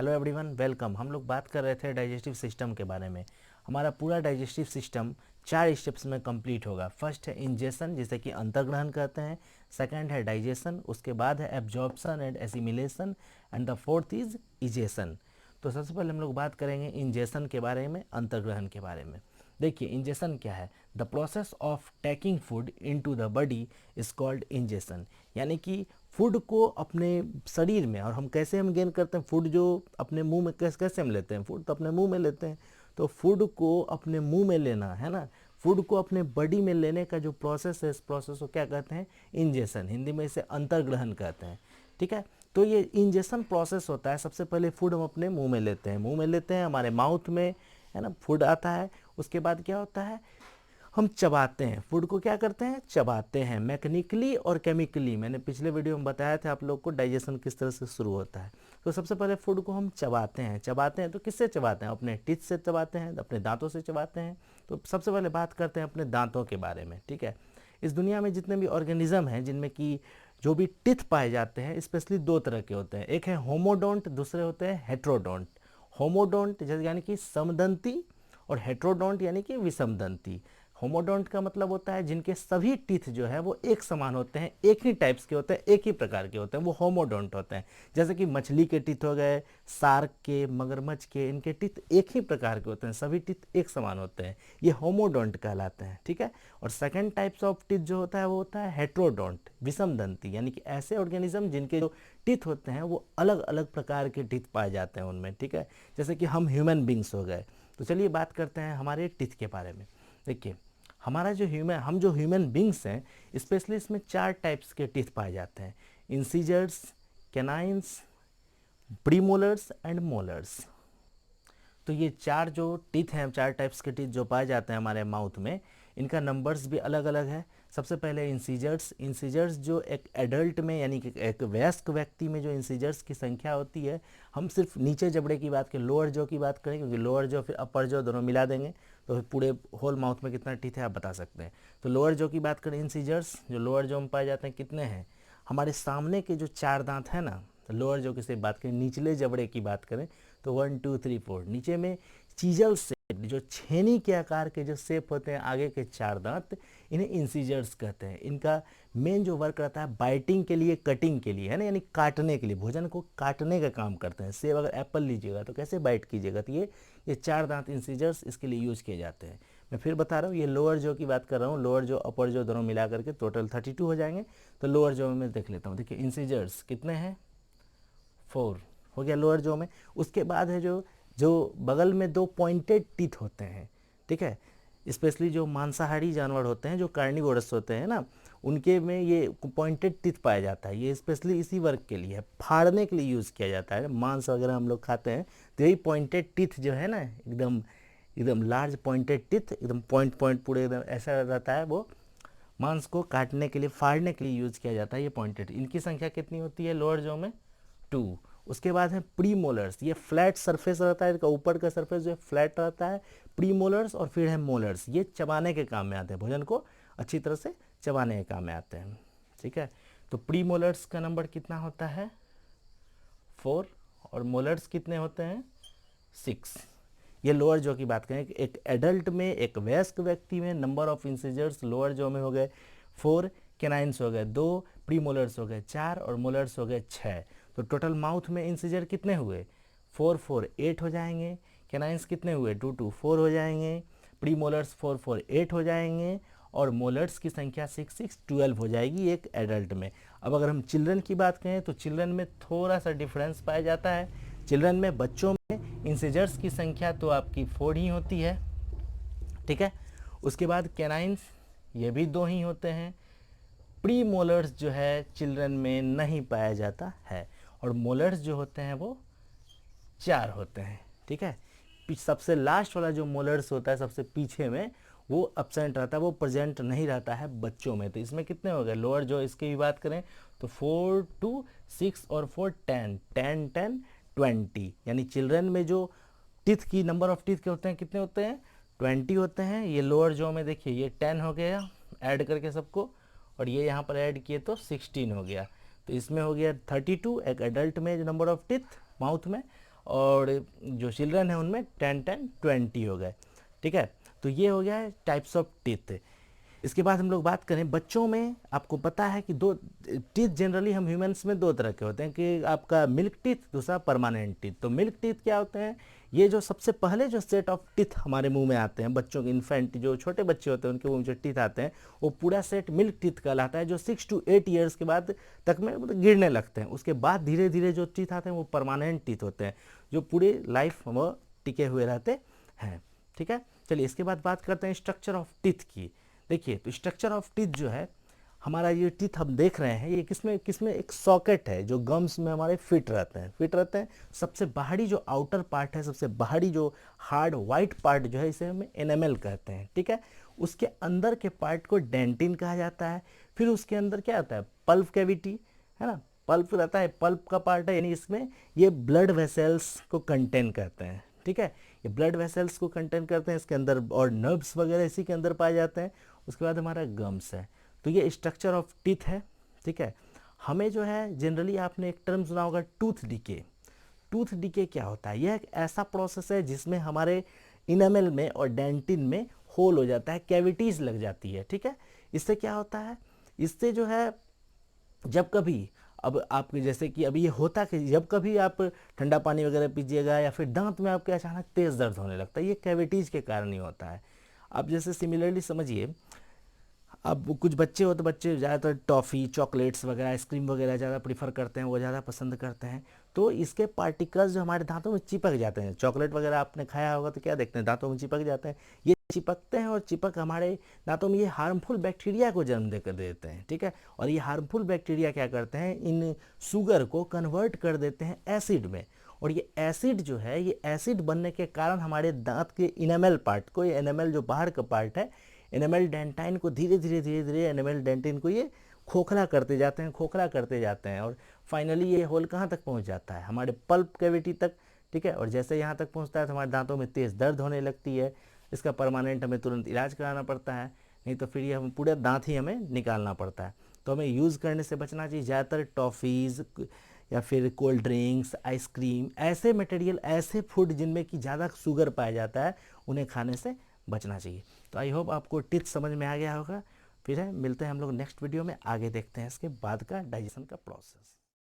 Hello everyone, welcome. हम लोग बात कर रहे थे डाइजेस्टिव सिस्टम के बारे में। हमारा पूरा डाइजेस्टिव सिस्टम 4 स्टेप्स में कंप्लीट होगा। फर्स्ट है इंजेशन, जिसे कि अंतर्ग्रहण कहते हैं। सेकंड है डाइजेशन, उसके बाद है absorption and assimilation, and the fourth is egestion. तो सबसे पहले हम लोग बात करेंगे इंजेशन के बारे में, अंतर्ग्रहण के बारे में। देखिए इंजेशन क्या है। The process of taking food into the body is called ingestion. यानी कि फूड को अपने शरीर में, और हम कैसे हम गेन करते हैं फूड, जो अपने मुंह में कैसे कैसे हम लेते हैं फूड, तो अपने मुंह में लेते हैं। तो फूड को अपने मुंह में लेना है ना, फूड को अपने बॉडी में लेने का जो प्रोसेस है, इस प्रोसेस को क्या कहते हैं? इंजेशन। हिंदी में इसे अंतर्ग्रहण कहते हैं। ठीक है, तो ये इंजेशन प्रोसेस होता है। सबसे पहले फूड हम अपने मुंह में लेते हैं, मुंह में लेते हैं, हमारे माउथ में, है ना, फूड आता है। उसके बाद क्या होता है, हम चबाते हैं फूड को। क्या करते हैं? चबाते हैं, मैकेनिकली और केमिकली। मैंने पिछले वीडियो में बताया था आप लोग को डाइजेशन किस तरह से शुरू होता है। तो सबसे पहले फूड को हम चबाते हैं। चबाते हैं तो किससे चबाते हैं? अपने टीथ से चबाते हैं, अपने दांतों से चबाते हैं। तो सबसे पहले बात करते हैं अपने दांतों के बारे में। ठीक है, इस दुनिया में जितने भी ऑर्गेनिज्म हैं, जिनमें कि जो भी टीथ पाए जाते हैं, स्पेशली 2 तरह के होते हैं। एक है होमोडोंट, दूसरे होते हैं हेट्रोडोंट। होमोडोंट जैसे यानी कि समदंती, और हेट्रोडोंट यानी कि विषमदंती। होमोडोंट का मतलब होता है जिनके सभी टीथ जो है वो एक समान होते हैं, एक ही टाइप्स के होते हैं, एक ही प्रकार के होते हैं, वो होमोडोंट होते हैं। जैसे कि मछली के टीथ हो गए, शार्क के, मगरमच्छ के, इनके टीथ एक ही प्रकार के होते हैं, सभी टीथ एक समान होते हैं, ये होमोडोंट कहलाते हैं। ठीक है, और सेकंड टाइप्स ऑफ टीथ जो होता है वो होता है हेट्रोडोंट, विषमदंती। यानी कि ऐसे ऑर्गेनिज्म जिनके जो टीथ होते हैं वो अलग अलग प्रकार के टीथ पाए जाते हैं उनमें। ठीक है, जैसे कि हम ह्यूमन बींग्स हो गए। तो चलिए बात करते हैं हमारे टीथ के बारे में। देखिए हमारा जो हम जो ह्यूमन बींग्स हैं, स्पेशली इसमें 4 टाइप्स के टीथ पाए जाते हैं। Incisors, canines, premolars and molars. तो ये 4 जो टीथ हैं, 4 टाइप्स के टीथ जो पाए जाते हैं हमारे माउथ में, इनका नंबर्स भी अलग अलग है। सबसे पहले इंसीजर्स। इंसीजर्स जो एक एडल्ट में, यानी कि एक वयस्क व्यक्ति में जो इंसीजर्स की संख्या होती है, हम सिर्फ नीचे जबड़े की बात करें, लोअर जॉ की बात करें, क्योंकि लोअर जॉ फिर अपर जॉ दोनों मिला देंगे तो फिर पूरे होल माउथ में कितना टीथ है आप बता सकते हैं। तो लोअर जॉ की बात करें, इंसीजर्स जो लोअर जॉ में पाए जाते हैं, कितने हैं? हमारे सामने के जो 4 दांत है ना, तो लोअर जॉ की से बात करें, निचले जबड़े की बात करें तो 1 2 3 4, नीचे में चीजल शेप, जो छेनी के आकार के जो शेप होते हैं आगे के 4 दांत, इन्हें इंसीजर्स कहते हैं। इनका मेन जो वर्क रहता है बाइटिंग के लिए, कटिंग के लिए, है ना, यानी काटने के लिए, भोजन को काटने का काम करते हैं। सेब अगर एप्पल लीजिएगा तो कैसे बाइट कीजिएगा, तो ये 4 दांत इंसीजर्स इसके लिए यूज किए जाते हैं। मैं फिर बता रहा हूँ, ये लोअर जो की बात कर रहा हूँ, लोअर जो अपर जो दोनों मिला करके टोटल 32 हो जाएंगे। तो लोअर जो में देख लेता हूँ। देखिए इंसीजर्स कितने हैं? 4 हो गया लोअर जो में। उसके बाद है जो जो बगल में 2 पॉइंटेड टीथ होते हैं। ठीक है, स्पेशली जो मांसाहारी जानवर होते हैं, जो कार्निवोरस होते हैं ना, उनके में ये पॉइंटेड टीथ पाया जाता है। ये स्पेशली इसी वर्क के लिए है, फाड़ने के लिए यूज़ किया जाता है। मांस वगैरह हम लोग खाते हैं तो यही पॉइंटेड टीथ जो है ना, एकदम एकदम लार्ज पॉइंटेड टीथ, एकदम पॉइंट पॉइंट पूरे एकदम ऐसा रहता है, वो मांस को काटने के लिए, फाड़ने के लिए यूज किया जाता है ये पॉइंटेड। इनकी संख्या कितनी होती है लोअर जॉ में? 2। उसके बाद है प्री मोलर्स। ये फ्लैट सरफेस रहता है, इसका ऊपर का सरफेस जो है फ्लैट रहता है। प्री मोलर्स और फिर है मोलर्स, ये चबाने के काम में आते हैं, भोजन को अच्छी तरह से चबाने के काम में आते हैं। ठीक है, तो प्री मोलर्स का नंबर कितना होता है? 4। और मोलर्स कितने होते हैं? 6। ये लोअर जॉ की बात करें, एक एडल्ट में, एक वयस्क व्यक्ति में number of incisors lower jaw में हो गए 4, कैनाइंस हो गए 2, प्रीमोलर्स हो गए 4 और मोलर्स हो गए 6। तो टोटल माउथ में इंसिजर कितने हुए? 4 4 8 हो जाएंगे। कैनाइंस कितने हुए? 2 2 4 हो जाएंगे। प्रीमोलर्स 4 4 8 हो जाएंगे। और मोलर्स की संख्या 6 6 12 हो जाएगी एक एडल्ट में। अब अगर हम चिल्ड्रन की बात करें तो चिल्ड्रन में थोड़ा सा डिफरेंस पाया जाता है। चिल्ड्रन में, बच्चों में इंसिजर्स की संख्या तो आपकी 4 ही होती है। ठीक है, उसके बाद कैनाइंस, ये भी 2 ही होते हैं। प्री मोलर्स जो है चिल्ड्रन में नहीं पाया जाता है, और मोलर्स जो होते हैं वो 4 होते हैं। ठीक है, सबसे लास्ट वाला जो मोलर्स होता है सबसे पीछे में, वो एब्सेंट रहता है, वो प्रेजेंट नहीं रहता है बच्चों में। तो इसमें कितने हो गए लोअर जो, इसकी भी बात करें तो 4 2 6 और 4 10 10 10 20। यानी चिल्ड्रन में जो टीथ की नंबर ऑफ टीथ के होते हैं, कितने होते हैं? 20 होते हैं। ये लोअर जो में देखिए ये 10 हो गया ऐड करके सबको, और ये यहाँ पर ऐड किए तो 16 हो गया। तो इसमें हो गया 32 एक एडल्ट में जो नंबर ऑफ टीथ माउथ में, और जो चिल्ड्रन है उनमें 10-10-20 हो गए। ठीक है, तो ये हो गया है टाइप्स ऑफ टीथ। इसके बाद हम लोग बात करें बच्चों में, आपको पता है कि दो टीथ जनरली हम ह्यूमंस में दो तरह के होते हैं, कि आपका मिल्क टीथ, दूसरा परमानेंट टीथ। तो मिल्क टीथ क्या होते हैं? ये जो सबसे पहले जो सेट ऑफ टीथ हमारे मुंह में आते हैं, बच्चों के इन्फेंट जो छोटे बच्चे होते हैं उनके मुंह में जो टीथ आते हैं, वो पूरा सेट मिल्क टीथ कहलाता है, जो 6 to 8 ईयर्स के बाद तक में मतलब गिरने लगते हैं। उसके बाद धीरे धीरे जो टीथ आते हैं वो परमानेंट टीथ होते हैं, जो पूरी लाइफ वो टिके हुए रहते हैं। ठीक है, चलिए इसके बाद बात करते हैं स्ट्रक्चर ऑफ टीथ की। देखिए, तो स्ट्रक्चर ऑफ टीथ जो है, हमारा ये टीथ हम देख रहे हैं, ये किसमें किसमें एक सॉकेट है जो गम्स में हमारे फिट रहते हैं। सबसे बाहरी जो आउटर पार्ट है, सबसे बाहरी जो हार्ड वाइट पार्ट जो है, इसे हम एनामेल कहते हैं। ठीक है, उसके अंदर के पार्ट को डेंटिन कहा जाता है। फिर उसके अंदर क्या आता है? पल्प कैविटी, है ना, पल्प रहता है, पल्प का पार्ट है, यानी इसमें ये ब्लड वेसल्स को कंटेन करते हैं। ठीक है, ये ब्लड वेसल्स को कंटेन करते हैं इसके अंदर, और नर्व्स वगैरह इसी के अंदर पाए जाते हैं। उसके बाद हमारा गम्स है। तो ये स्ट्रक्चर ऑफ टीथ है। ठीक है, हमें जो है जनरली आपने एक टर्म सुना होगा, टूथ डिके। टूथ डिके क्या होता है? यह एक ऐसा प्रोसेस है जिसमें हमारे इनामेल में और डेंटिन में होल हो जाता है, कैविटीज लग जाती है। ठीक है, इससे क्या होता है? इससे जो है, जब कभी, अब आपके जैसे कि अभी ये होता कि जब कभी आप ठंडा पानी वगैरह पीजिएगा या फिर दांत में आपके अचानक तेज़ दर्द होने लगता है, ये कैविटीज़ के कारण ही होता है। अब जैसे सिमिलरली समझिए, अब कुछ बच्चे हो तो बच्चे ज़्यादातर टॉफ़ी, चॉकलेट्स वगैरह, आइसक्रीम वगैरह ज़्यादा प्रीफर करते हैं, वो ज़्यादा पसंद करते हैं। तो इसके पार्टिकल्स जो हमारे दांतों में चिपक जाते हैं, चॉकलेट वगैरह आपने खाया होगा तो क्या देखते हैं, दांतों में चिपक जाते हैं। ये चिपकते हैं और चिपक हमारे दांतों में ये हार्मफुल बैक्टीरिया को जन्म देकर देते हैं। ठीक है, और ये हार्मफुल बैक्टीरिया क्या करते हैं? इन शुगर को कन्वर्ट कर देते हैं एसिड में। और ये एसिड जो है, ये एसिड बनने के कारण हमारे दांत के इनेमल पार्ट को, ये एनेमल जो बाहर का पार्ट है, एनामेल डेंटाइन को धीरे धीरे एनामेल डेंटिन को ये खोखला करते जाते हैं, खोखला करते जाते हैं, और फाइनली ये होल कहाँ तक पहुँच जाता है? हमारे पल्प कैविटी तक। ठीक है, और जैसे यहाँ तक पहुँचता है तो हमारे दांतों में तेज़ दर्द होने लगती है। इसका परमानेंट हमें तुरंत इलाज कराना पड़ता है, नहीं तो फिर ये हम पूरे दांत ही हमें निकालना पड़ता है। तो हमें यूज़ करने से बचना चाहिए। ज़्यादातर टॉफ़ीज़ या फिर कोल्ड ड्रिंक्स, आइसक्रीम, ऐसे मटेरियल, ऐसे फूड जिनमें कि ज़्यादा शुगर पाया जाता है, उन्हें खाने से बचना चाहिए। तो आई होप आपको टिप्स समझ में आ गया होगा। फिर है मिलते हैं हम लोग नेक्स्ट वीडियो में, आगे देखते हैं इसके बाद का डाइजेशन का प्रोसेस।